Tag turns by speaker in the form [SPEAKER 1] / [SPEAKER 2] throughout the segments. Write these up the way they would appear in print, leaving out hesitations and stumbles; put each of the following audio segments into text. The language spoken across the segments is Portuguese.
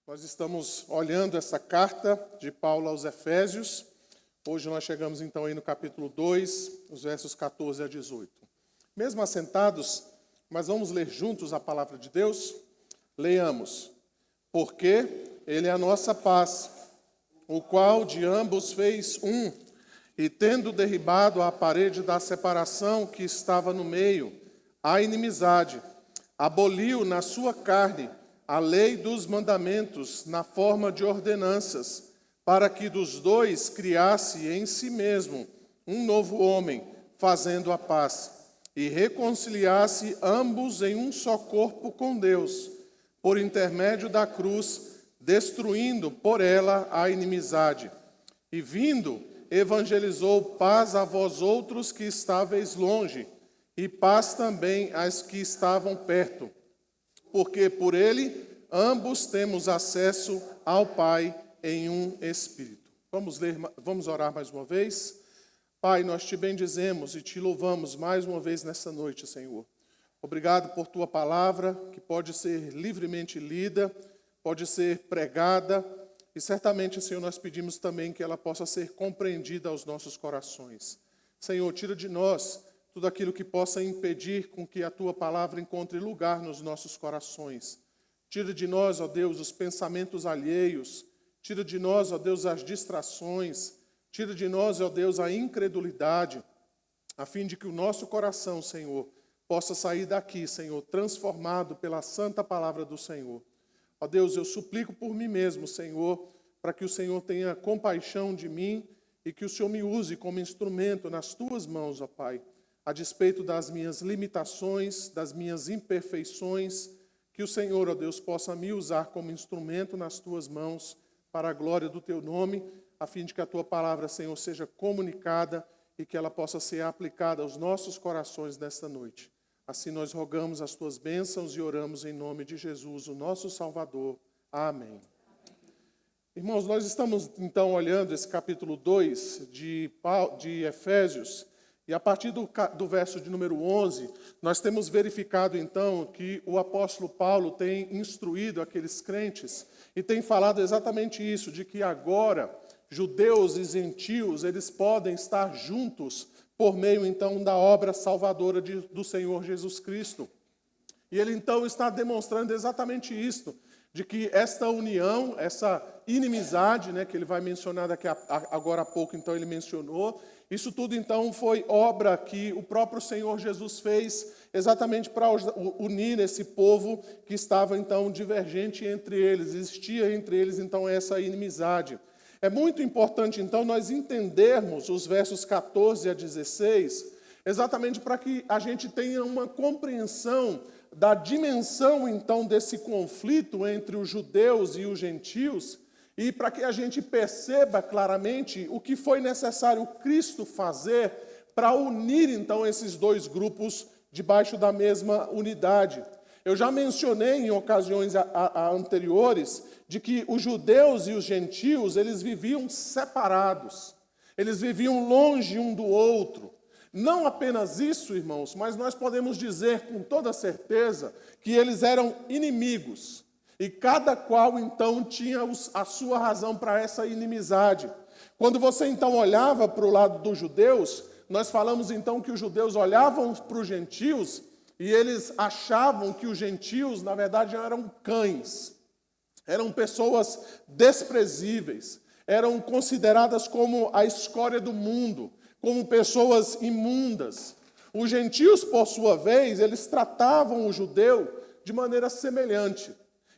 [SPEAKER 1] Nós estamos olhando essa carta de Paulo aos Efésios. Hoje nós chegamos então aí no capítulo 2, os versos 14 a 18. Mesmo assentados, mas vamos ler juntos a palavra de Deus? Leiamos. Porque Ele é a nossa paz, o qual de ambos fez um, e tendo derribado a parede da separação que estava no meio, a inimizade, aboliu na sua carne a lei dos mandamentos na forma de ordenanças, para que dos dois criasse em si mesmo um novo homem, fazendo a paz, e reconciliasse ambos em um só corpo com Deus, por intermédio da cruz, destruindo por ela a inimizade. E vindo, evangelizou paz a vós outros que estáveis longe, e paz também às que estavam perto. Porque por ele ambos temos acesso ao Pai em um Espírito. Vamos orar mais uma vez? Pai, nós te bendizemos e te louvamos mais uma vez nessa noite, Senhor. Obrigado por tua palavra, que pode ser livremente lida, pode ser pregada, e certamente, Senhor, nós pedimos também que ela possa ser compreendida aos nossos corações. Senhor, tira de nós tudo aquilo que possa impedir com que a tua palavra encontre lugar nos nossos corações. Tira de nós, ó Deus, os pensamentos alheios. Tira de nós, ó Deus, as distrações. Tira de nós, ó Deus, a incredulidade, a fim de que o nosso coração, Senhor, possa sair daqui, Senhor, transformado pela santa palavra do Senhor. Ó Deus, eu suplico por mim mesmo, Senhor, para que o Senhor tenha compaixão de mim e que o Senhor me use como instrumento nas tuas mãos, ó Pai, a despeito das minhas limitações, das minhas imperfeições, que o Senhor, ó Deus, possa me usar como instrumento nas tuas mãos para a glória do teu nome, a fim de que a tua palavra, Senhor, seja comunicada e que ela possa ser aplicada aos nossos corações nesta noite. Assim nós rogamos as tuas bênçãos e oramos em nome de Jesus, o nosso Salvador. Amém. Irmãos, nós estamos então olhando esse capítulo 2 de Efésios, e a partir do verso de número 11, nós temos verificado então que o apóstolo Paulo tem instruído aqueles crentes e tem falado exatamente isso, de que agora judeus e gentios, eles podem estar juntos por meio então da obra salvadora do Senhor Jesus Cristo. E ele então está demonstrando exatamente isto, de que esta união, essa inimizade, que ele vai mencionar agora há pouco, então ele mencionou, isso tudo então foi obra que o próprio Senhor Jesus fez exatamente para unir esse povo que estava então divergente entre eles, existia entre eles então essa inimizade. É muito importante então nós entendermos os versos 14 a 16, exatamente para que a gente tenha uma compreensão da dimensão então desse conflito entre os judeus e os gentios, e para que a gente perceba claramente o que foi necessário Cristo fazer para unir então esses dois grupos debaixo da mesma unidade. Eu já mencionei em ocasiões anteriores de que os judeus e os gentios, eles viviam separados, eles viviam longe um do outro. Não apenas isso, irmãos, mas nós podemos dizer com toda certeza que eles eram inimigos. E cada qual, então, tinha a sua razão para essa inimizade. Quando você, então, olhava para o lado dos judeus, nós falamos, então, que os judeus olhavam para os gentios e eles achavam que os gentios, na verdade, eram cães. Eram pessoas desprezíveis. Eram consideradas como a escória do mundo, como pessoas imundas. Os gentios, por sua vez, eles tratavam o judeu de maneira semelhante.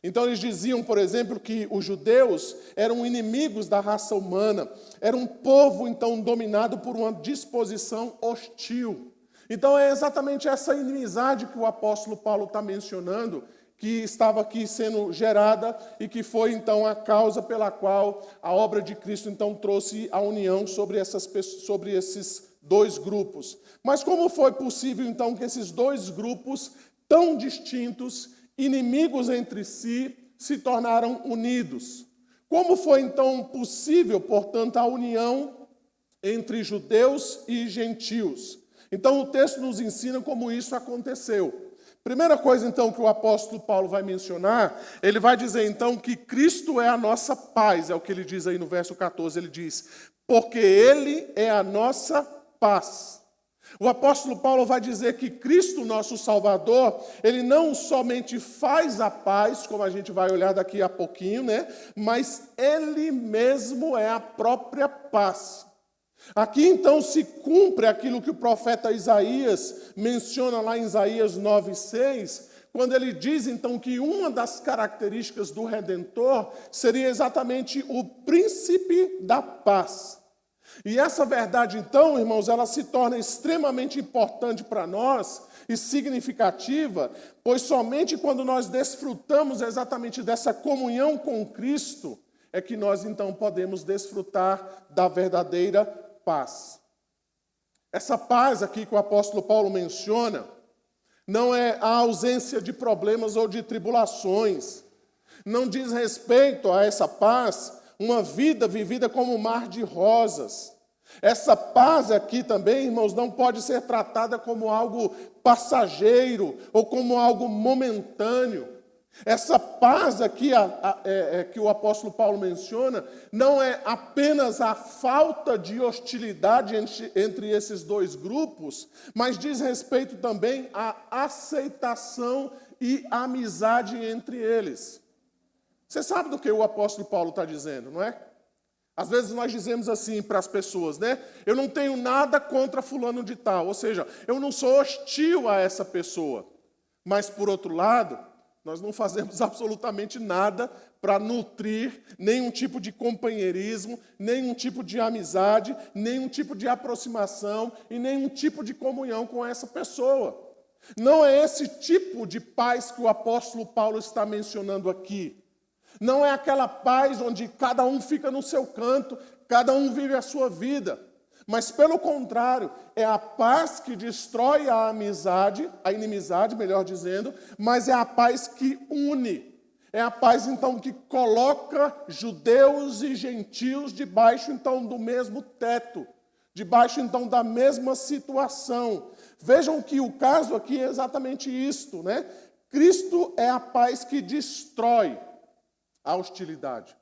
[SPEAKER 1] Então eles diziam, por exemplo, que os judeus eram inimigos da raça humana, era um povo então dominado por uma disposição hostil. Então é exatamente essa inimizade que o apóstolo Paulo está mencionando, que estava aqui sendo gerada e que foi então a causa pela qual a obra de Cristo então trouxe a união sobre esses dois grupos. Mas como foi possível então que esses dois grupos tão distintos, inimigos entre si, se tornaram unidos? Como foi então possível, portanto, a união entre judeus e gentios? Então o texto nos ensina como isso aconteceu. Primeira coisa, então, que o apóstolo Paulo vai mencionar, ele vai dizer, então, que Cristo é a nossa paz. É o que ele diz aí no verso 14, ele diz, porque Ele é a nossa paz. O apóstolo Paulo vai dizer que Cristo, nosso Salvador, Ele não somente faz a paz, como a gente vai olhar daqui a pouquinho, né? Mas Ele mesmo é a própria paz. Aqui então se cumpre aquilo que o profeta Isaías menciona lá em Isaías 9:6, quando ele diz então que uma das características do Redentor seria exatamente o príncipe da paz. E essa verdade então, irmãos, ela se torna extremamente importante para nós e significativa, pois somente quando nós desfrutamos exatamente dessa comunhão com Cristo, é que nós então podemos desfrutar da verdadeira paz. Essa paz aqui que o apóstolo Paulo menciona, não é a ausência de problemas ou de tribulações. Não diz respeito a essa paz uma vida vivida como um mar de rosas. Essa paz aqui também, irmãos, não pode ser tratada como algo passageiro ou como algo momentâneo. Essa paz aqui que o apóstolo Paulo menciona não é apenas a falta de hostilidade entre esses dois grupos, mas diz respeito também à aceitação e amizade entre eles. Você sabe do que o apóstolo Paulo está dizendo, não é? Às vezes nós dizemos assim para as pessoas, né? Eu não tenho nada contra fulano de tal, ou seja, eu não sou hostil a essa pessoa. Mas, por outro lado, nós não fazemos absolutamente nada para nutrir nenhum tipo de companheirismo, nenhum tipo de amizade, nenhum tipo de aproximação e nenhum tipo de comunhão com essa pessoa. Não é esse tipo de paz que o apóstolo Paulo está mencionando aqui. Não é aquela paz onde cada um fica no seu canto, cada um vive a sua vida. Mas, pelo contrário, é a paz que destrói a amizade, a inimizade, melhor dizendo, mas é a paz que une. É a paz, então, que coloca judeus e gentios debaixo, então, do mesmo teto, debaixo, então, da mesma situação. Vejam que o caso aqui é exatamente isto, né? Cristo é a paz que destrói a hostilidade.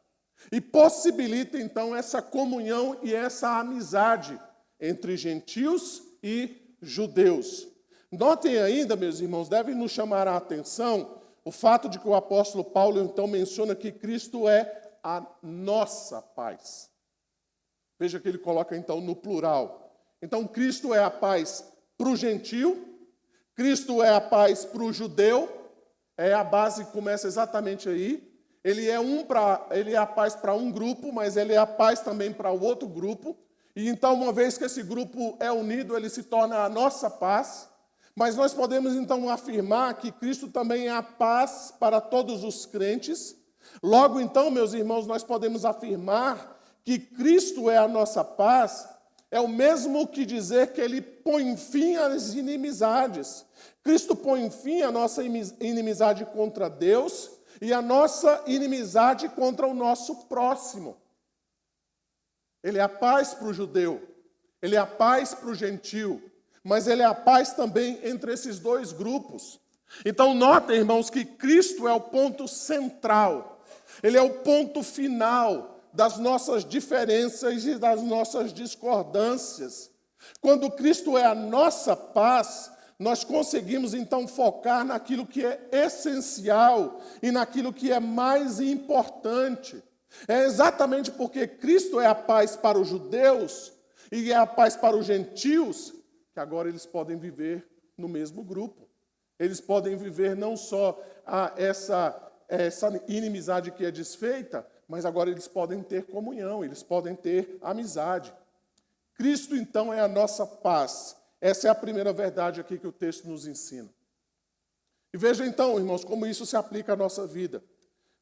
[SPEAKER 1] E possibilita, então, essa comunhão e essa amizade entre gentios e judeus. Notem ainda, meus irmãos, deve nos chamar a atenção o fato de que o apóstolo Paulo, então, menciona que Cristo é a nossa paz. Veja que ele coloca, então, no plural. Então, Cristo é a paz para o gentio, Cristo é a paz para o judeu, a base que começa exatamente aí. Ele é a paz para um grupo, mas ele é a paz também para o outro grupo. E então, uma vez que esse grupo é unido, ele se torna a nossa paz. Mas nós podemos então afirmar que Cristo também é a paz para todos os crentes. Logo então, meus irmãos, nós podemos afirmar que Cristo é a nossa paz, é o mesmo que dizer que ele põe fim às inimizades. Cristo põe fim à nossa inimizade contra Deus e a nossa inimizade contra o nosso próximo. Ele é a paz para o judeu, ele é a paz para o gentio, mas ele é a paz também entre esses dois grupos. Então, notem, irmãos, que Cristo é o ponto central, ele é o ponto final das nossas diferenças e das nossas discordâncias. Quando Cristo é a nossa paz, nós conseguimos, então, focar naquilo que é essencial e naquilo que é mais importante. É exatamente porque Cristo é a paz para os judeus e é a paz para os gentios que agora eles podem viver no mesmo grupo. Eles podem viver não só essa inimizade que é desfeita, mas agora eles podem ter comunhão, eles podem ter amizade. Cristo, então, é a nossa paz. Essa é a primeira verdade aqui que o texto nos ensina. E veja então, irmãos, como isso se aplica à nossa vida.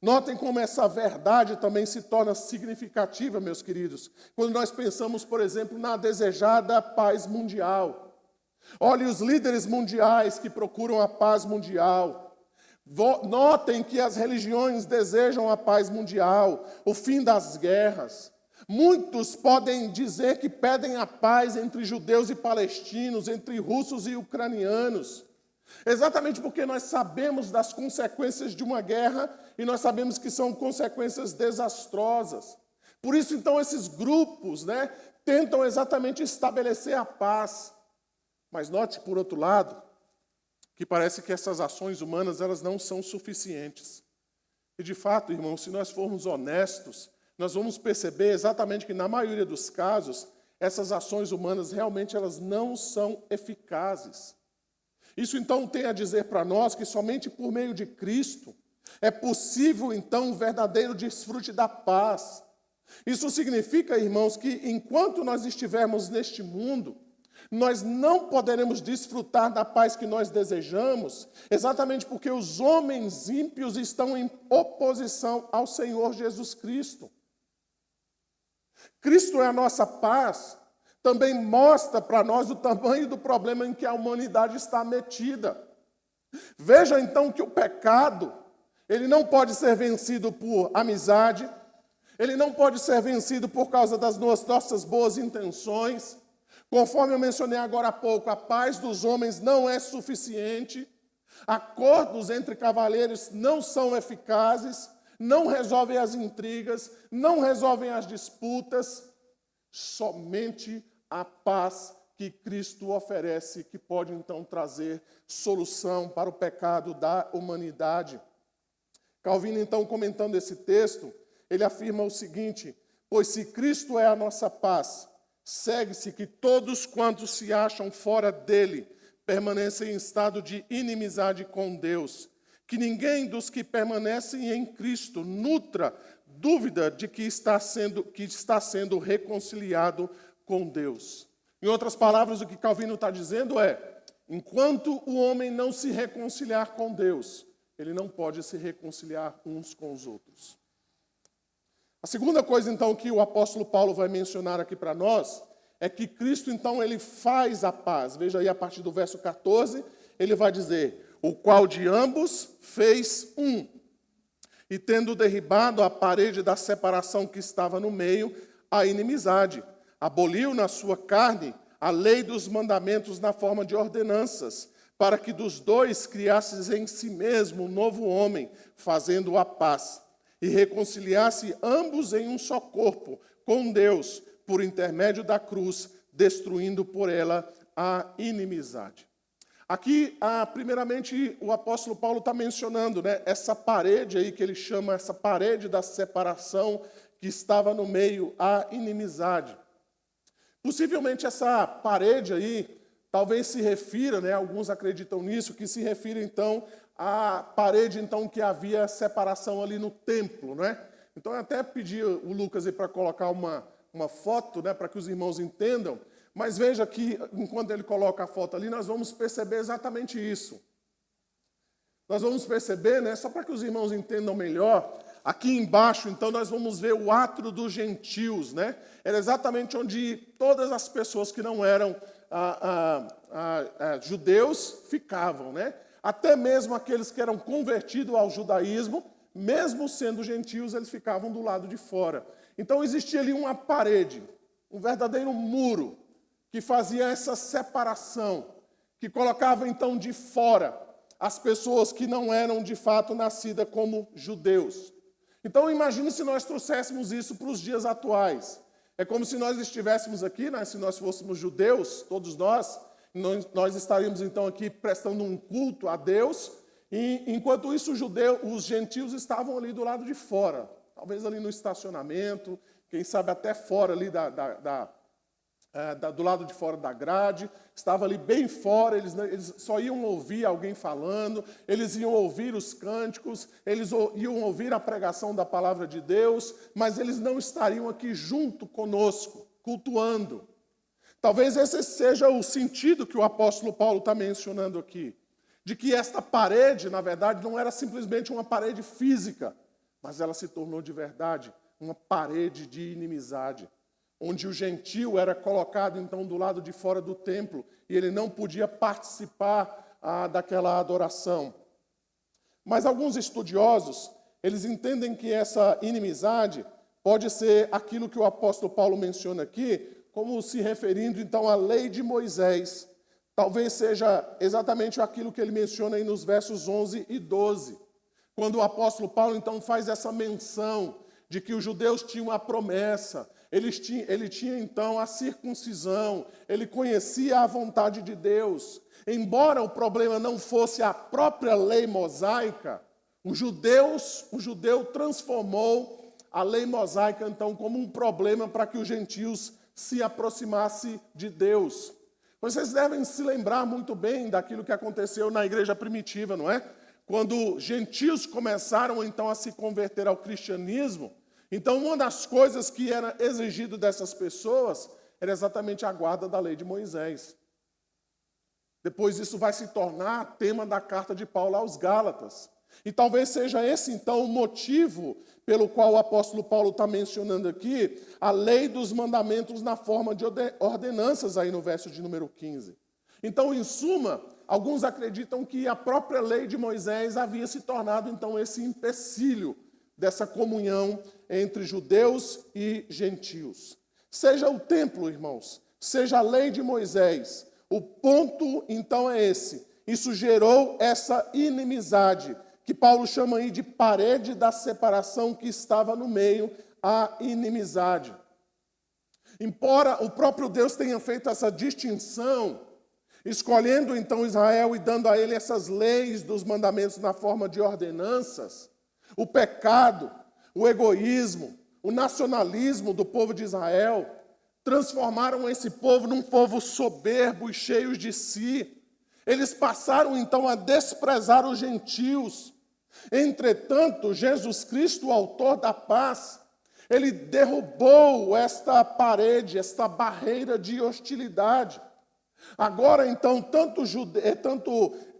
[SPEAKER 1] Notem como essa verdade também se torna significativa, meus queridos, quando nós pensamos, por exemplo, na desejada paz mundial. Olhe os líderes mundiais que procuram a paz mundial. Notem que as religiões desejam a paz mundial, o fim das guerras. Muitos podem dizer que pedem a paz entre judeus e palestinos, entre russos e ucranianos. Exatamente porque nós sabemos das consequências de uma guerra e nós sabemos que são consequências desastrosas. Por isso, então, esses grupos, tentam exatamente estabelecer a paz. Mas note, por outro lado, que parece que essas ações humanas elas não são suficientes. E, de fato, irmãos, se nós formos honestos, nós vamos perceber exatamente que, na maioria dos casos, essas ações humanas realmente elas não são eficazes. Isso, então, tem a dizer para nós que somente por meio de Cristo é possível, então, um verdadeiro desfrute da paz. Isso significa, irmãos, que enquanto nós estivermos neste mundo, nós não poderemos desfrutar da paz que nós desejamos, exatamente porque os homens ímpios estão em oposição ao Senhor Jesus Cristo. Cristo é a nossa paz, também mostra para nós o tamanho do problema em que a humanidade está metida. Veja então que o pecado, ele não pode ser vencido por amizade, ele não pode ser vencido por causa das nossas boas intenções. Conforme eu mencionei agora há pouco, a paz dos homens não é suficiente, acordos entre cavaleiros não são eficazes, não resolvem as intrigas, não resolvem as disputas, somente a paz que Cristo oferece, que pode então trazer solução para o pecado da humanidade. Calvino, então, comentando esse texto, ele afirma o seguinte: pois se Cristo é a nossa paz, segue-se que todos quantos se acham fora dele permanecem em estado de inimizade com Deus, que ninguém dos que permanecem em Cristo nutra dúvida de que está sendo reconciliado com Deus. Em outras palavras, o que Calvino está dizendo é: enquanto o homem não se reconciliar com Deus, ele não pode se reconciliar uns com os outros. A segunda coisa, então, que o apóstolo Paulo vai mencionar aqui para nós, é que Cristo, então, ele faz a paz. Veja aí, a partir do verso 14, ele vai dizer: o qual de ambos fez um, e tendo derribado a parede da separação que estava no meio, a inimizade, aboliu na sua carne a lei dos mandamentos na forma de ordenanças, para que dos dois criasse em si mesmo um novo homem, fazendo a paz, e reconciliasse ambos em um só corpo com Deus, por intermédio da cruz, destruindo por ela a inimizade. Aqui, primeiramente, o apóstolo Paulo está mencionando, essa parede aí que ele chama, essa parede da separação que estava no meio, a inimizade. Possivelmente essa parede aí, talvez se refira, alguns acreditam nisso, que se refira então à parede então que havia separação ali no templo, Então eu até pedi o Lucas para colocar uma foto, para que os irmãos entendam, mas veja que enquanto ele coloca a foto ali, nós vamos perceber exatamente isso. Nós vamos perceber, só para que os irmãos entendam melhor, aqui embaixo, então, nós vamos ver o átrio dos gentios, Era exatamente onde todas as pessoas que não eram judeus ficavam, Até mesmo aqueles que eram convertidos ao judaísmo, mesmo sendo gentios, eles ficavam do lado de fora. Então, existia ali uma parede, um verdadeiro muro, que fazia essa separação, que colocava, então, de fora as pessoas que não eram, de fato, nascidas como judeus. Então, imagine se nós trouxéssemos isso para os dias atuais. É como se nós estivéssemos aqui, se nós fôssemos judeus, todos nós estaríamos, então, aqui prestando um culto a Deus, e, enquanto isso, os gentios estavam ali do lado de fora, talvez ali no estacionamento, quem sabe até fora ali do lado de fora da grade, estava ali bem fora, eles só iam ouvir alguém falando, eles iam ouvir os cânticos, eles iam ouvir a pregação da palavra de Deus, mas eles não estariam aqui junto conosco, cultuando. Talvez esse seja o sentido que o apóstolo Paulo está mencionando aqui, de que esta parede, na verdade, não era simplesmente uma parede física, mas ela se tornou de verdade uma parede de inimizade, onde o gentio era colocado, então, do lado de fora do templo, e ele não podia participar daquela adoração. Mas alguns estudiosos, eles entendem que essa inimizade pode ser aquilo que o apóstolo Paulo menciona aqui, como se referindo, então, à lei de Moisés, talvez seja exatamente aquilo que ele menciona aí nos versos 11 e 12, quando o apóstolo Paulo então faz essa menção de que os judeus tinham a promessa, ele tinha então a circuncisão, ele conhecia a vontade de Deus. Embora o problema não fosse a própria lei mosaica, o judeu transformou a lei mosaica então como um problema para que os gentios se aproximassem de Deus. Vocês devem se lembrar muito bem daquilo que aconteceu na igreja primitiva, não é? Quando gentios começaram então a se converter ao cristianismo, então uma das coisas que era exigido dessas pessoas era exatamente a guarda da lei de Moisés. Depois isso vai se tornar tema da carta de Paulo aos Gálatas. E talvez seja esse, então, o motivo pelo qual o apóstolo Paulo está mencionando aqui a lei dos mandamentos na forma de ordenanças, aí no verso de número 15. Então, em suma, alguns acreditam que a própria lei de Moisés havia se tornado, então, esse empecilho dessa comunhão entre judeus e gentios. Seja o templo, irmãos, seja a lei de Moisés, o ponto, então, é esse. Isso gerou essa inimizade, que Paulo chama aí de parede da separação que estava no meio, a inimizade. Embora o próprio Deus tenha feito essa distinção, escolhendo então Israel e dando a ele essas leis dos mandamentos na forma de ordenanças, o pecado, o egoísmo, o nacionalismo do povo de Israel transformaram esse povo num povo soberbo e cheio de si. Eles passaram então a desprezar os gentios. Entretanto, Jesus Cristo, o autor da paz, ele derrubou esta parede, esta barreira de hostilidade. Agora, então, tanto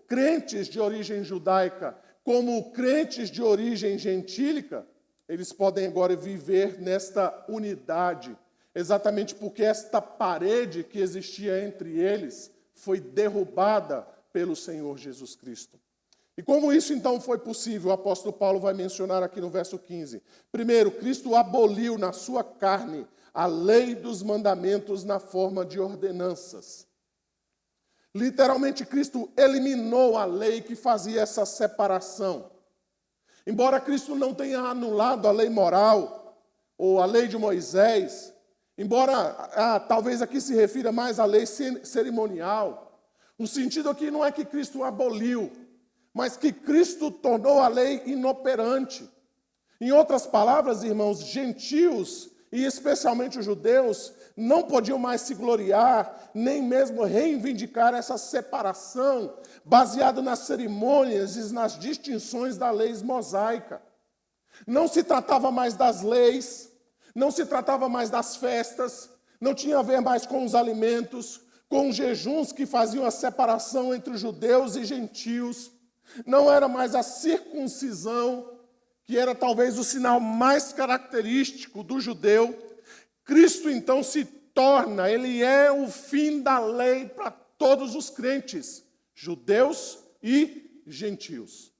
[SPEAKER 1] crentes de origem judaica como crentes de origem gentílica, eles podem agora viver nesta unidade, exatamente porque esta parede que existia entre eles foi derrubada pelo Senhor Jesus Cristo. E como isso então foi possível, o apóstolo Paulo vai mencionar aqui no verso 15. Primeiro, Cristo aboliu na sua carne a lei dos mandamentos na forma de ordenanças. Literalmente, Cristo eliminou a lei que fazia essa separação. Embora Cristo não tenha anulado a lei moral, ou a lei de Moisés, embora talvez aqui se refira mais à lei cerimonial, o sentido aqui não é que Cristo aboliu, mas que Cristo tornou a lei inoperante. Em outras palavras, irmãos, gentios, e especialmente os judeus, não podiam mais se gloriar, nem mesmo reivindicar essa separação baseada nas cerimônias e nas distinções da lei mosaica. Não se tratava mais das leis, não se tratava mais das festas, não tinha a ver mais com os alimentos, com os jejuns que faziam a separação entre judeus e gentios. Não era mais a circuncisão, que era talvez o sinal mais característico do judeu. Cristo, então, se torna, ele é o fim da lei para todos os crentes, judeus e gentios.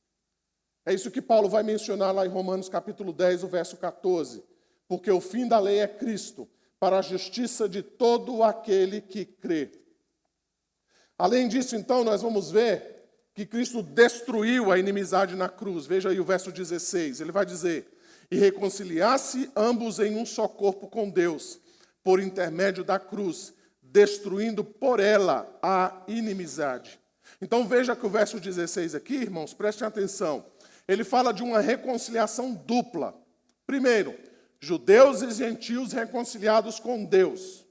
[SPEAKER 1] É isso que Paulo vai mencionar lá em Romanos capítulo 10, o verso 14. Porque o fim da lei é Cristo, para a justiça de todo aquele que crê. Além disso, então, nós vamos ver que Cristo destruiu a inimizade na cruz. Veja aí o verso 16, ele vai dizer: e reconciliasse ambos em um só corpo com Deus, por intermédio da cruz, destruindo por ela a inimizade. Então veja que o verso 16 aqui, irmãos, prestem atenção, ele fala de uma reconciliação dupla. Primeiro, judeus e gentios reconciliados com Deus.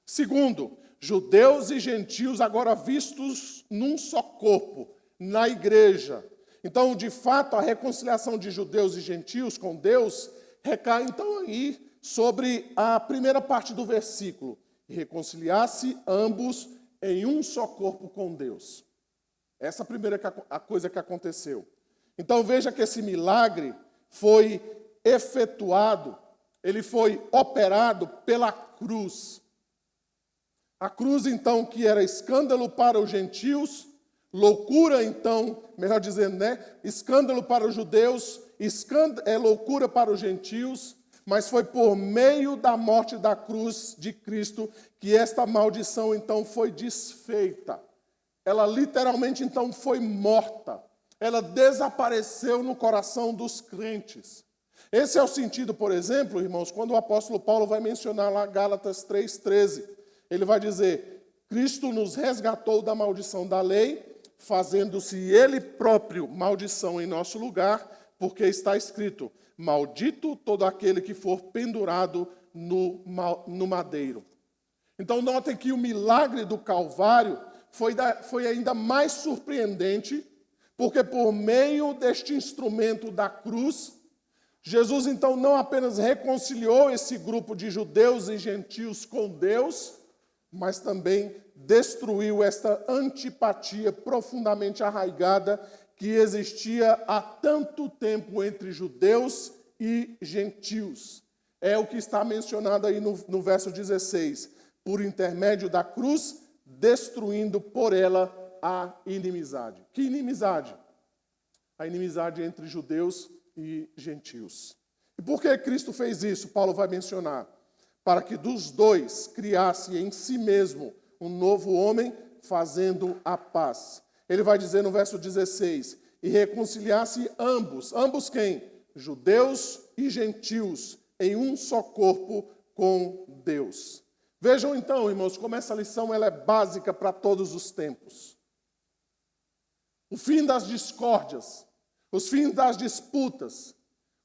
[SPEAKER 1] Segundo, judeus e gentios agora vistos num só corpo, na igreja. Então, de fato, a reconciliação de judeus e gentios com Deus recai, então, aí sobre a primeira parte do versículo. E reconciliasse ambos em um só corpo com Deus. Essa é a primeira coisa que aconteceu. Então, veja que esse milagre foi efetuado, ele foi operado pela cruz. A cruz, então, que era escândalo para os gentios, loucura, então, melhor dizendo, né? Escândalo para os judeus, é loucura para os gentios, mas foi por meio da morte da cruz de Cristo que esta maldição, então, foi desfeita. ela literalmente então foi morta. Ela desapareceu no coração dos crentes. Esse é o sentido, por exemplo, irmãos, quando o apóstolo Paulo vai mencionar lá Gálatas 3,13. Ele vai dizer: Cristo nos resgatou da maldição da lei, fazendo-se Ele próprio maldição em nosso lugar, porque está escrito: maldito todo aquele que for pendurado no madeiro. Então notem que o milagre do Calvário foi ainda mais surpreendente, porque por meio deste instrumento da cruz, Jesus então não apenas reconciliou esse grupo de judeus e gentios com Deus, mas também destruiu esta antipatia profundamente arraigada que existia há tanto tempo entre judeus e gentios. É o que está mencionado aí no verso 16. Por intermédio da cruz, destruindo por ela a inimizade. Que inimizade? A inimizade entre judeus e gentios. E por que Cristo fez isso? Paulo vai mencionar. Para que dos dois criasse em si mesmo um novo homem, fazendo a paz. Ele vai dizer no verso 16, e reconciliasse ambos. Ambos quem? Judeus e gentios, em um só corpo com Deus. Vejam então, irmãos, como essa lição ela é básica para todos os tempos. O fim das discórdias, os fins das disputas,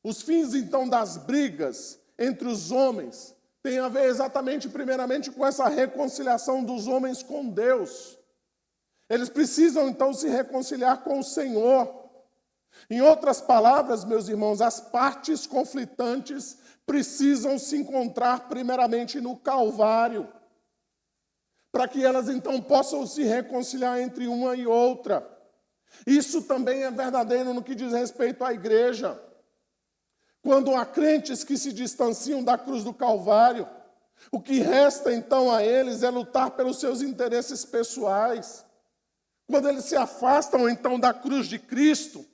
[SPEAKER 1] os fins então das brigas entre os homens, tem a ver exatamente, primeiramente, com essa reconciliação dos homens com Deus. Eles precisam então se reconciliar com o Senhor. Em outras palavras, meus irmãos, as partes conflitantes precisam se encontrar primeiramente no Calvário, para que elas então possam se reconciliar entre uma e outra. Isso também é verdadeiro no que diz respeito à igreja. Quando há crentes que se distanciam da cruz do Calvário, o que resta então a eles é lutar pelos seus interesses pessoais. Quando eles se afastam então da cruz de Cristo,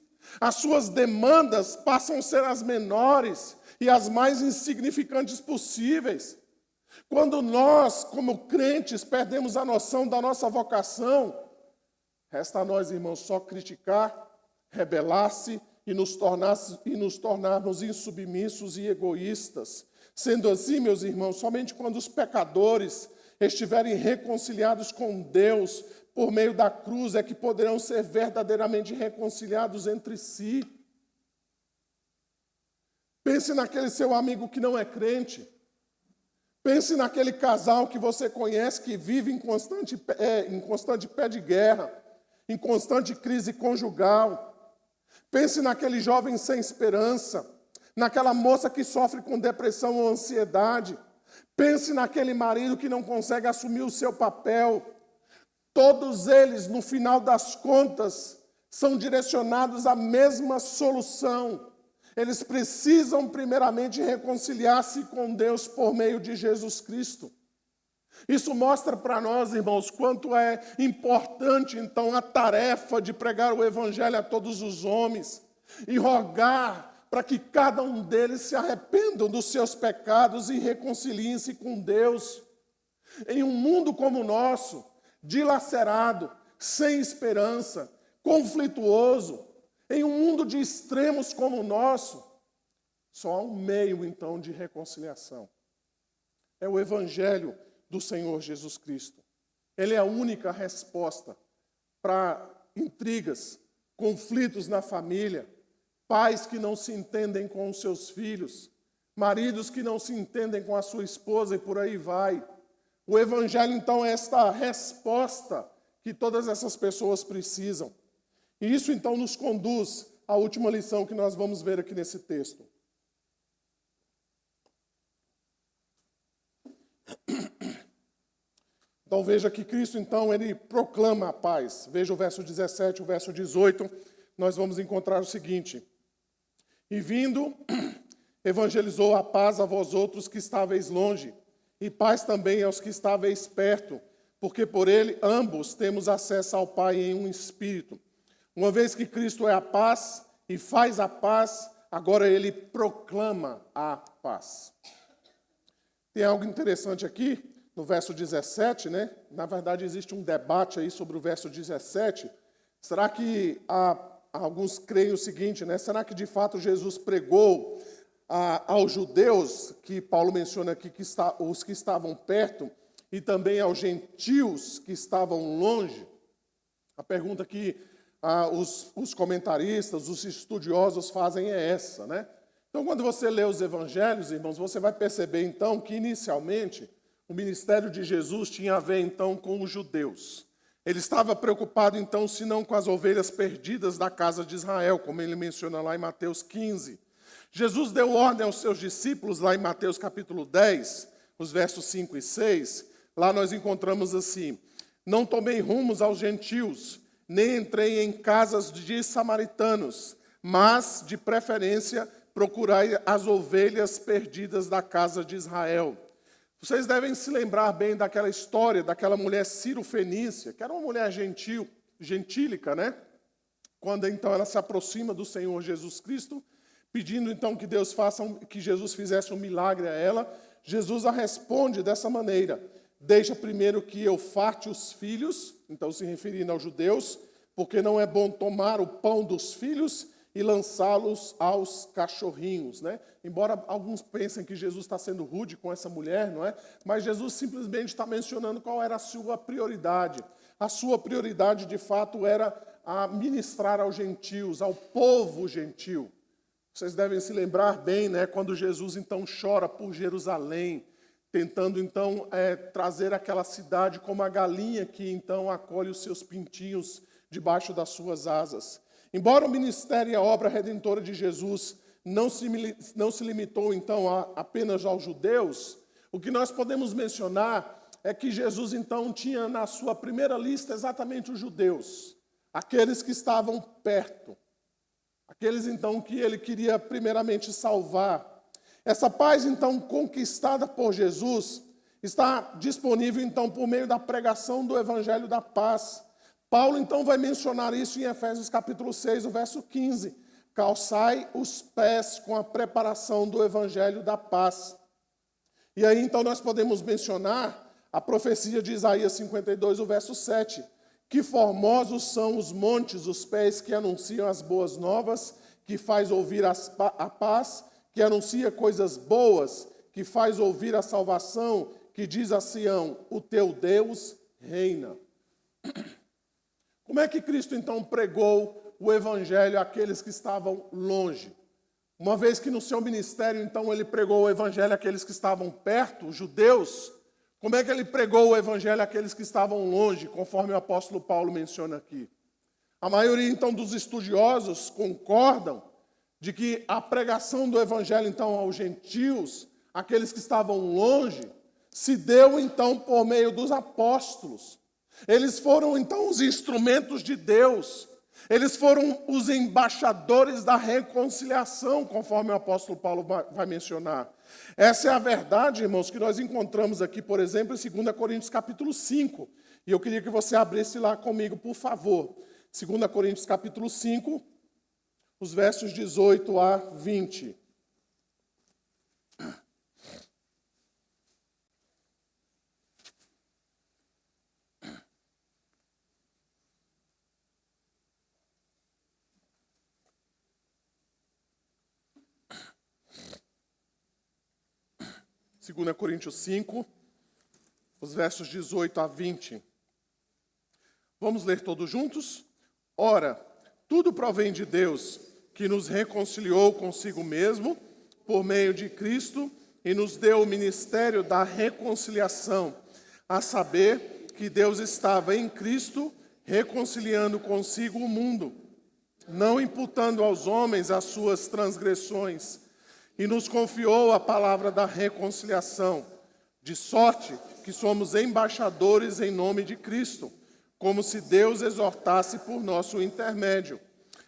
[SPEAKER 1] as suas demandas passam a ser as menores e as mais insignificantes possíveis. Quando nós, como crentes, perdemos a noção da nossa vocação, resta a nós, irmãos, só criticar, rebelar-se e nos tornarmos insubmissos e egoístas. Sendo assim, meus irmãos, somente quando os pecadores estiverem reconciliados com Deus por meio da cruz é que poderão ser verdadeiramente reconciliados entre si. Pense naquele seu amigo que não é crente. Pense naquele casal que você conhece que vive em constante pé de guerra, em constante crise conjugal. Pense naquele jovem sem esperança, naquela moça que sofre com depressão ou ansiedade. Pense naquele marido que não consegue assumir o seu papel. Todos eles, no final das contas, são direcionados à mesma solução. Eles precisam, primeiramente, reconciliar-se com Deus por meio de Jesus Cristo. Isso mostra para nós, irmãos, quanto é importante, então, a tarefa de pregar o Evangelho a todos os homens e rogar para que cada um deles se arrependam dos seus pecados e reconciliem-se com Deus. Em um mundo como o nosso, dilacerado, sem esperança, conflituoso, em um mundo de extremos como o nosso, só há um meio, então, de reconciliação. É o Evangelho do Senhor Jesus Cristo. Ele é a única resposta para intrigas, conflitos na família, pais que não se entendem com os seus filhos, maridos que não se entendem com a sua esposa e por aí vai. O Evangelho, então, é esta resposta que todas essas pessoas precisam. E isso, então, nos conduz à última lição que nós vamos ver aqui nesse texto. Então, veja que Cristo, então, ele proclama a paz. Veja o verso 17, o verso 18, nós vamos encontrar o seguinte. E vindo, evangelizou a paz a vós outros que estáveis longe, e paz também aos que estáveis perto, porque por ele ambos temos acesso ao Pai em um espírito. Uma vez que Cristo é a paz e faz a paz, agora ele proclama a paz. Tem algo interessante aqui. no verso 17, né? Na verdade, existe um debate aí sobre o verso 17. Será que alguns creem o seguinte, né? Será que de fato Jesus pregou aos judeus, que Paulo menciona aqui, os que estavam perto, e também aos gentios que estavam longe? A pergunta que os comentaristas, os estudiosos fazem é essa, né? Então, quando você lê os evangelhos, irmãos, você vai perceber, então, que inicialmente o ministério de Jesus tinha a ver, então, com os judeus. Ele estava preocupado, então, se não com as ovelhas perdidas da casa de Israel, como ele menciona lá em Mateus 15. Jesus deu ordem aos seus discípulos, lá em Mateus capítulo 10, os versos 5 e 6. Lá nós encontramos assim: não tomei rumos aos gentios, nem entrei em casas de samaritanos, mas, de preferência, procurai as ovelhas perdidas da casa de Israel. Vocês devem se lembrar bem daquela história, daquela mulher Ciro-fenícia, que era uma mulher gentílica, né? Quando então ela se aproxima do Senhor Jesus Cristo, pedindo então que que Jesus fizesse um milagre a ela, Jesus a responde dessa maneira: deixa primeiro que eu farte os filhos, então se referindo aos judeus, porque não é bom tomar o pão dos filhos e lançá-los aos cachorrinhos, né? Embora alguns pensem que Jesus está sendo rude com essa mulher, não é? Mas Jesus simplesmente está mencionando qual era a sua prioridade. A sua prioridade, de fato, era a ministrar aos gentios, ao povo gentil. Vocês devem se lembrar bem, né? Quando Jesus, então, chora por Jerusalém, tentando, então, trazer aquela cidade como a galinha que, então, acolhe os seus pintinhos debaixo das suas asas. Embora o ministério e a obra redentora de Jesus não se limitou, então, apenas aos judeus, o que nós podemos mencionar é que Jesus, então, tinha na sua primeira lista exatamente os judeus, aqueles que estavam perto, aqueles, então, que ele queria primeiramente salvar. Essa paz, então, conquistada por Jesus, está disponível, então, por meio da pregação do Evangelho da Paz. Paulo, então, vai mencionar isso em Efésios capítulo 6, o verso 15. Calçai os pés com a preparação do Evangelho da Paz. E aí, então, nós podemos mencionar a profecia de Isaías 52, o verso 7. Que formosos são os montes, os pés que anunciam as boas novas, que faz ouvir a paz, que anuncia coisas boas, que faz ouvir a salvação, que diz a Sião: o teu Deus reina. Como é que Cristo, então, pregou o Evangelho àqueles que estavam longe? Uma vez que no seu ministério, então, ele pregou o Evangelho àqueles que estavam perto, os judeus, como é que ele pregou o Evangelho àqueles que estavam longe, conforme o apóstolo Paulo menciona aqui? A maioria, então, dos estudiosos concordam de que a pregação do Evangelho, então, aos gentios, aqueles que estavam longe, se deu, então, por meio dos apóstolos. Eles foram, então, os instrumentos de Deus. Eles foram os embaixadores da reconciliação, conforme o apóstolo Paulo vai mencionar. Essa é a verdade, irmãos, que nós encontramos aqui, por exemplo, em 2 Coríntios capítulo 5. E eu queria que você abrisse lá comigo, por favor. 2 Coríntios capítulo 5, os versos 18 a 20. 2 Coríntios 5, os versos 18 a 20. Vamos ler todos juntos? Ora, tudo provém de Deus, que nos reconciliou consigo mesmo, por meio de Cristo, e nos deu o ministério da reconciliação, a saber que Deus estava em Cristo, reconciliando consigo o mundo, não imputando aos homens as suas transgressões, e nos confiou a palavra da reconciliação, de sorte que somos embaixadores em nome de Cristo, como se Deus exortasse por nosso intermédio.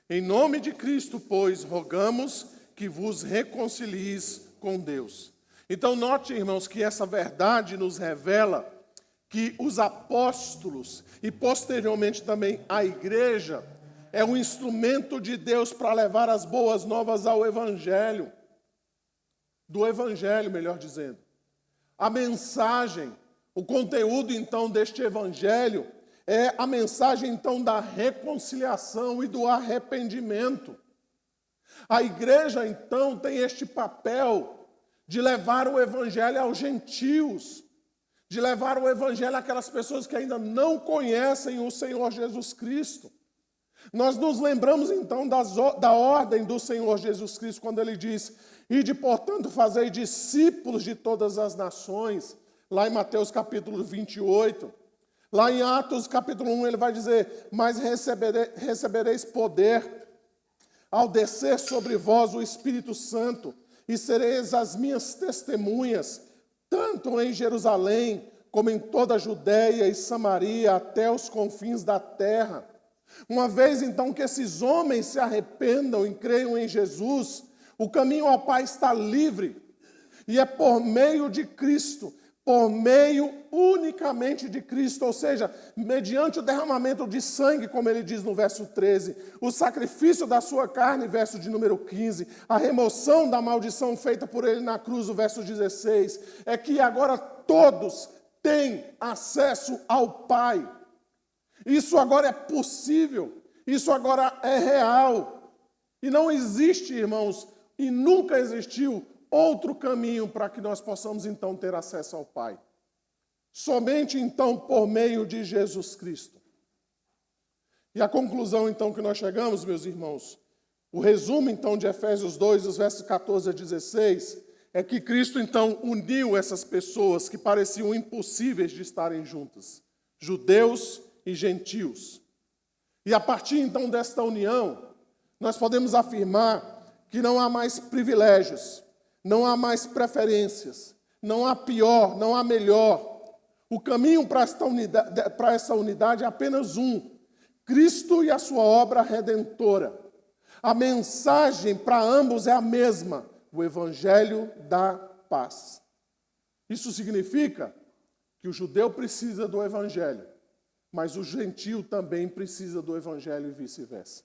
[SPEAKER 1] Em nome de Cristo, pois, rogamos que vos reconcilieis com Deus. Então, note, irmãos, que essa verdade nos revela que os apóstolos e, posteriormente, também a igreja é um instrumento de Deus para levar as boas novas ao Evangelho. Do Evangelho, melhor dizendo. A mensagem, O conteúdo, então, deste evangelho é a mensagem, então, da reconciliação e do arrependimento. A igreja, então, tem este papel de levar o evangelho aos gentios, de levar o evangelho àquelas pessoas que ainda não conhecem o Senhor Jesus Cristo. Nós nos lembramos, então, da ordem do Senhor Jesus Cristo, quando ele diz: ide, portanto, fazei discípulos de todas as nações, lá em Mateus capítulo 28. Lá em Atos capítulo 1, ele vai dizer: mas recebereis poder ao descer sobre vós o Espírito Santo, e sereis as minhas testemunhas, tanto em Jerusalém, como em toda a Judéia e Samaria, até os confins da terra. Uma vez, então, que esses homens se arrependam e creiam em Jesus, o caminho ao Pai está livre. E é por meio de Cristo, por meio unicamente de Cristo, ou seja, mediante o derramamento de sangue, como ele diz no verso 13, o sacrifício da sua carne, verso de número 15, a remoção da maldição feita por ele na cruz, o verso 16, é que agora todos têm acesso ao Pai. Isso agora é possível, isso agora é real. E não existe, irmãos, e nunca existiu outro caminho para que nós possamos então ter acesso ao Pai. Somente então por meio de Jesus Cristo. E a conclusão então que nós chegamos, meus irmãos, o resumo então de Efésios 2, os versos 14 a 16, é que Cristo então uniu essas pessoas que pareciam impossíveis de estarem juntas, judeus e gentios. E a partir então desta união, nós podemos afirmar que não há mais privilégios, não há mais preferências, não há pior, não há melhor. O caminho para essa unidade é apenas um: Cristo e a sua obra redentora. A mensagem para ambos é a mesma: o Evangelho da paz. Isso significa que o judeu precisa do Evangelho, mas o gentio também precisa do Evangelho e vice-versa.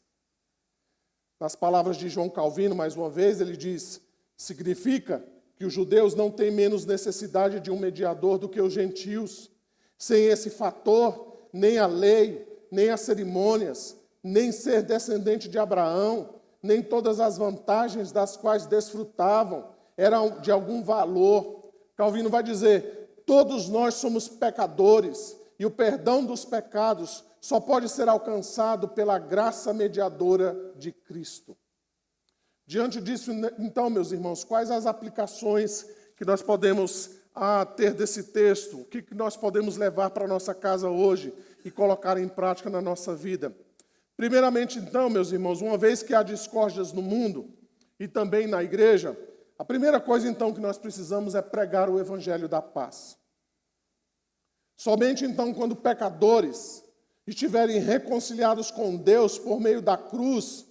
[SPEAKER 1] Nas palavras de João Calvino, mais uma vez, ele diz: significa que os judeus não têm menos necessidade de um mediador do que os gentios. Sem esse fator, nem a lei, nem as cerimônias, nem ser descendente de Abraão, nem todas as vantagens das quais desfrutavam eram de algum valor. Calvino vai dizer: todos nós somos pecadores, e o perdão dos pecados só pode ser alcançado pela graça mediadora de Cristo. Diante disso, então, meus irmãos, quais as aplicações que nós podemos ter desse texto? O que nós podemos levar para a nossa casa hoje e colocar em prática na nossa vida? Primeiramente, então, meus irmãos, uma vez que há discórdias no mundo e também na igreja, a primeira coisa, então, que nós precisamos é pregar o evangelho da paz. Somente, então, quando pecadores estiverem reconciliados com Deus por meio da cruz,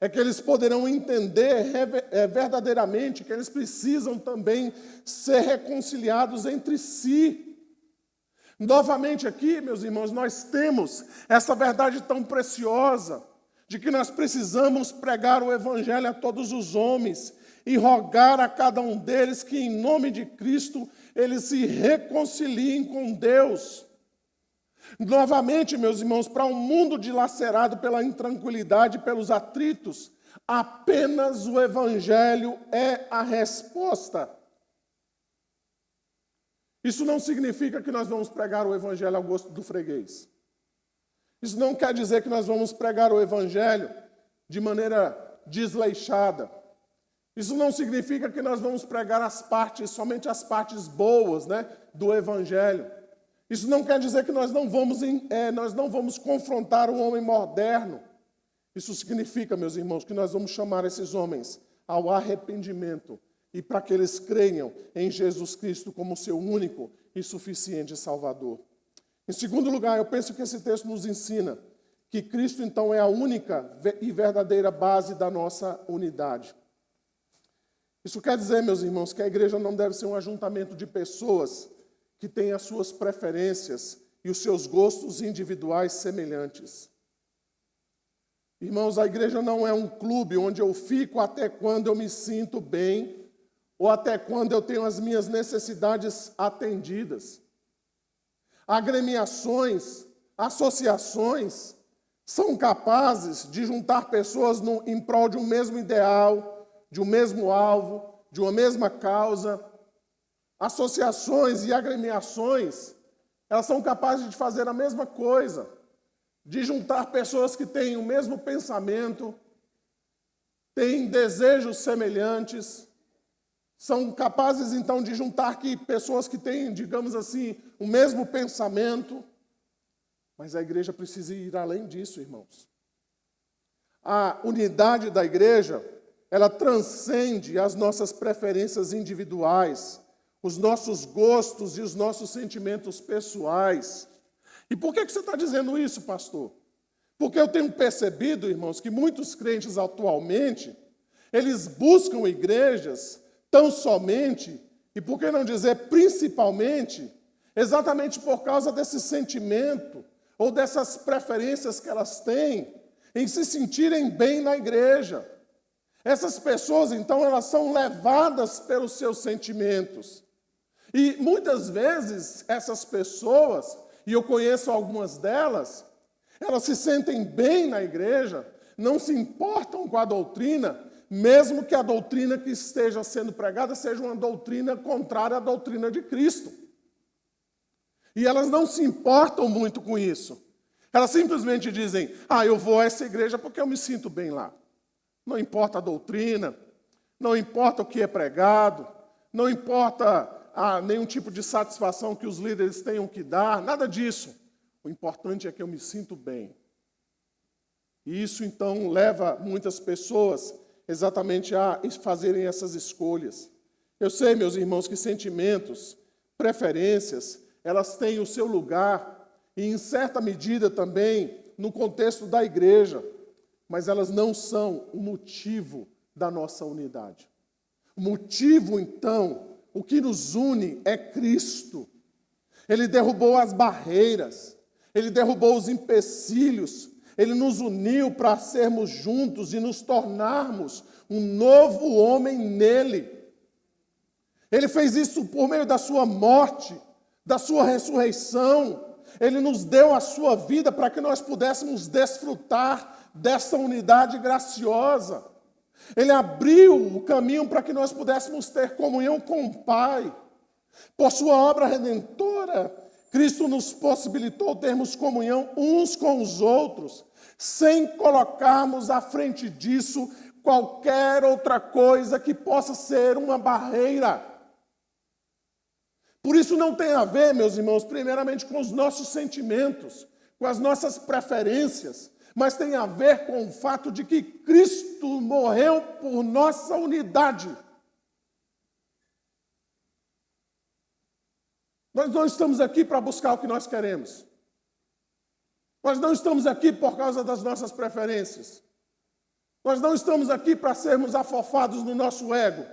[SPEAKER 1] é que eles poderão entender verdadeiramente que eles precisam também ser reconciliados entre si. Novamente aqui, meus irmãos, nós temos essa verdade tão preciosa de que nós precisamos pregar o evangelho a todos os homens e rogar a cada um deles que, em nome de Cristo, eles se reconciliem com Deus. Novamente, meus irmãos, para um mundo dilacerado pela intranquilidade, pelos atritos, apenas o Evangelho é a resposta. Isso não significa que nós vamos pregar o Evangelho ao gosto do freguês. Isso não quer dizer que nós vamos pregar o Evangelho de maneira desleixada. Isso não significa que nós vamos pregar somente as partes boas, do Evangelho. Isso não quer dizer que nós não vamos confrontar o homem moderno. Isso significa, meus irmãos, que nós vamos chamar esses homens ao arrependimento e para que eles creiam em Jesus Cristo como seu único e suficiente Salvador. Em segundo lugar, eu penso que esse texto nos ensina que Cristo, então, é a única e verdadeira base da nossa unidade. Isso quer dizer, meus irmãos, que a igreja não deve ser um ajuntamento de pessoas que têm as suas preferências e os seus gostos individuais semelhantes. Irmãos, a igreja não é um clube onde eu fico até quando eu me sinto bem ou até quando eu tenho as minhas necessidades atendidas. agremiações, associações são capazes de juntar pessoas em prol de um mesmo ideal, de um mesmo alvo, de uma mesma causa. Associações e agremiações, elas são capazes de fazer a mesma coisa, de juntar pessoas que têm o mesmo pensamento, têm desejos semelhantes, são capazes, então, de juntar pessoas que têm, digamos assim, o mesmo pensamento. Mas a igreja precisa ir além disso, irmãos. A unidade da igreja, ela transcende as nossas preferências individuais, os nossos gostos e os nossos sentimentos pessoais. E por que você está dizendo isso, pastor? Porque eu tenho percebido, irmãos, que muitos crentes atualmente, eles buscam igrejas tão somente, e por que não dizer principalmente, exatamente por causa desse sentimento ou dessas preferências que elas têm em se sentirem bem na igreja. Essas pessoas, então, elas são levadas pelos seus sentimentos. E muitas vezes essas pessoas, e eu conheço algumas delas, elas se sentem bem na igreja, não se importam com a doutrina, mesmo que a doutrina que esteja sendo pregada seja uma doutrina contrária à doutrina de Cristo. E elas não se importam muito com isso. Elas simplesmente dizem, eu vou a essa igreja porque eu me sinto bem lá. Não importa a doutrina, não importa o que é pregado, não importa nenhum tipo de satisfação que os líderes tenham que dar, nada disso. O importante é que eu me sinto bem. E isso, então, leva muitas pessoas exatamente a fazerem essas escolhas. Eu sei, meus irmãos, que sentimentos, preferências, elas têm o seu lugar, e em certa medida também no contexto da igreja, mas elas não são o motivo da nossa unidade. O motivo, então, o que nos une é Cristo. Ele derrubou as barreiras, Ele derrubou os empecilhos, Ele nos uniu para sermos juntos e nos tornarmos um novo homem nele. Ele fez isso por meio da sua morte, da sua ressurreição. Ele nos deu a sua vida para que nós pudéssemos desfrutar dessa unidade graciosa. Ele abriu o caminho para que nós pudéssemos ter comunhão com o Pai. Por sua obra redentora, Cristo nos possibilitou termos comunhão uns com os outros, sem colocarmos à frente disso qualquer outra coisa que possa ser uma barreira. Por isso não tem a ver, meus irmãos, primeiramente com os nossos sentimentos, com as nossas preferências, mas tem a ver com o fato de que Cristo morreu por nossa unidade. Nós não estamos aqui para buscar o que nós queremos. Nós não estamos aqui por causa das nossas preferências. Nós não estamos aqui para sermos afofados no nosso ego.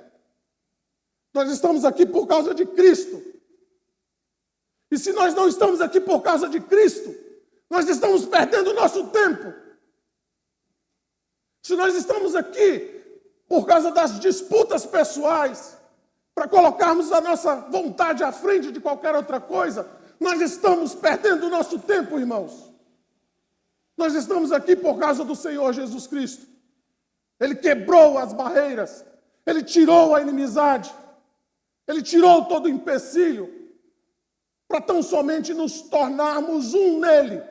[SPEAKER 1] Nós estamos aqui por causa de Cristo. E se nós não estamos aqui por causa de Cristo, nós estamos perdendo o nosso tempo. Se nós estamos aqui por causa das disputas pessoais, para colocarmos a nossa vontade à frente de qualquer outra coisa, nós estamos perdendo o nosso tempo, irmãos. Nós estamos aqui por causa do Senhor Jesus Cristo. Ele quebrou as barreiras, Ele tirou a inimizade, Ele tirou todo o empecilho, para tão somente nos tornarmos um nele,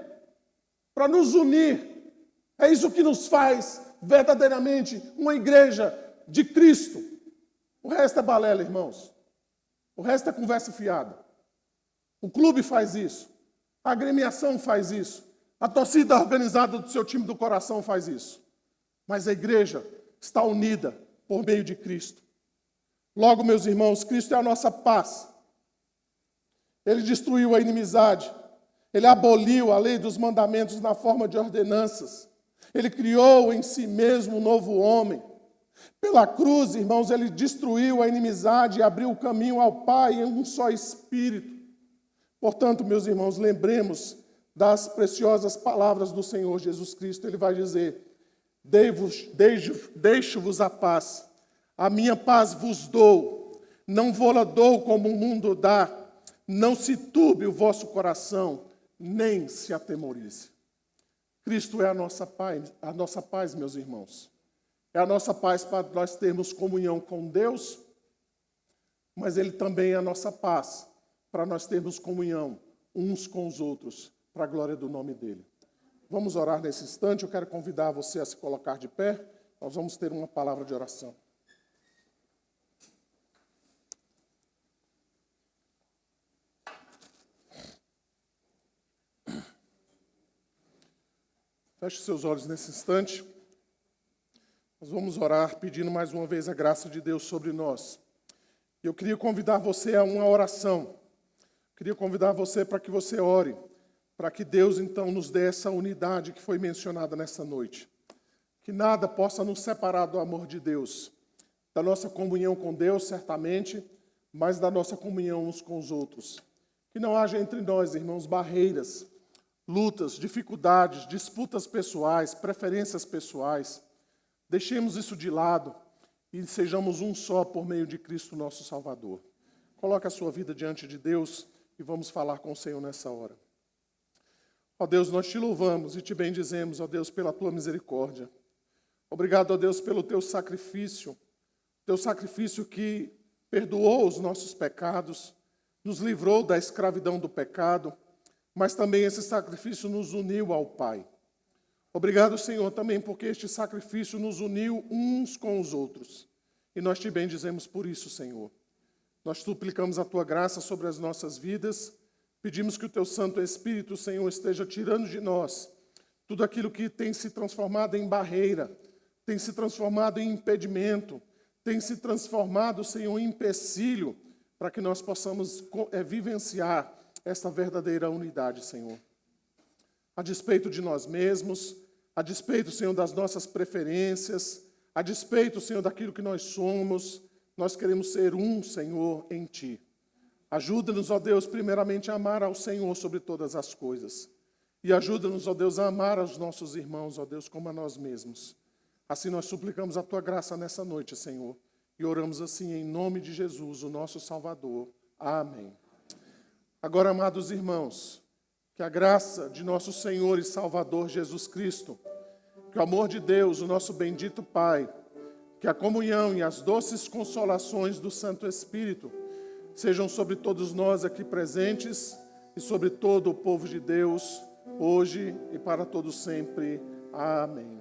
[SPEAKER 1] para nos unir. É isso que nos faz verdadeiramente uma igreja de Cristo. O resto é balela, irmãos. O resto é conversa fiada. O clube faz isso. A agremiação faz isso. A torcida organizada do seu time do coração faz isso. Mas a igreja está unida por meio de Cristo. Logo, meus irmãos, Cristo é a nossa paz. Ele destruiu a inimizade. Ele aboliu a lei dos mandamentos na forma de ordenanças. Ele criou em si mesmo um novo homem. Pela cruz, irmãos, ele destruiu a inimizade e abriu o caminho ao Pai em um só Espírito. Portanto, meus irmãos, lembremos das preciosas palavras do Senhor Jesus Cristo. Ele vai dizer: deixo-vos a paz, a minha paz vos dou, não vou-la dou como o mundo dá. Não se turbe o vosso coração, nem se atemorize. Cristo é a nossa paz, meus irmãos. É a nossa paz para nós termos comunhão com Deus, mas Ele também é a nossa paz para nós termos comunhão uns com os outros, para a glória do nome dEle. Vamos orar nesse instante. Eu quero convidar você a se colocar de pé. Nós vamos ter uma palavra de oração. Feche seus olhos nesse instante. Nós vamos orar pedindo mais uma vez a graça de Deus sobre nós. Eu queria convidar você a uma oração. Queria convidar você para que você ore, para que Deus então nos dê essa unidade que foi mencionada nessa noite. Que nada possa nos separar do amor de Deus, da nossa comunhão com Deus, certamente, mas da nossa comunhão uns com os outros. Que não haja entre nós, irmãos, barreiras, lutas, dificuldades, disputas pessoais, preferências pessoais. Deixemos isso de lado e sejamos um só por meio de Cristo nosso Salvador. Coloque a sua vida diante de Deus e vamos falar com o Senhor nessa hora. Ó Deus, nós te louvamos e te bendizemos, ó Deus, pela tua misericórdia. Obrigado, ó Deus, pelo teu sacrifício que perdoou os nossos pecados, nos livrou da escravidão do pecado, mas também esse sacrifício nos uniu ao Pai. Obrigado, Senhor, também porque este sacrifício nos uniu uns com os outros. E nós te bendizemos por isso, Senhor. Nós suplicamos a tua graça sobre as nossas vidas. Pedimos que o teu Santo Espírito, Senhor, esteja tirando de nós tudo aquilo que tem se transformado em barreira, tem se transformado em impedimento, tem se transformado, Senhor, em empecilho, para que nós possamos vivenciar esta verdadeira unidade, Senhor. A despeito de nós mesmos, a despeito, Senhor, das nossas preferências, a despeito, Senhor, daquilo que nós somos, nós queremos ser um, Senhor, em Ti. Ajuda-nos, ó Deus, primeiramente a amar ao Senhor sobre todas as coisas. E ajuda-nos, ó Deus, a amar aos nossos irmãos, ó Deus, como a nós mesmos. Assim nós suplicamos a Tua graça nessa noite, Senhor. E oramos assim em nome de Jesus, o nosso Salvador. Amém. Agora, amados irmãos, que a graça de nosso Senhor e Salvador Jesus Cristo, que o amor de Deus, o nosso bendito Pai, que a comunhão e as doces consolações do Santo Espírito sejam sobre todos nós aqui presentes e sobre todo o povo de Deus, hoje e para todo sempre. Amém.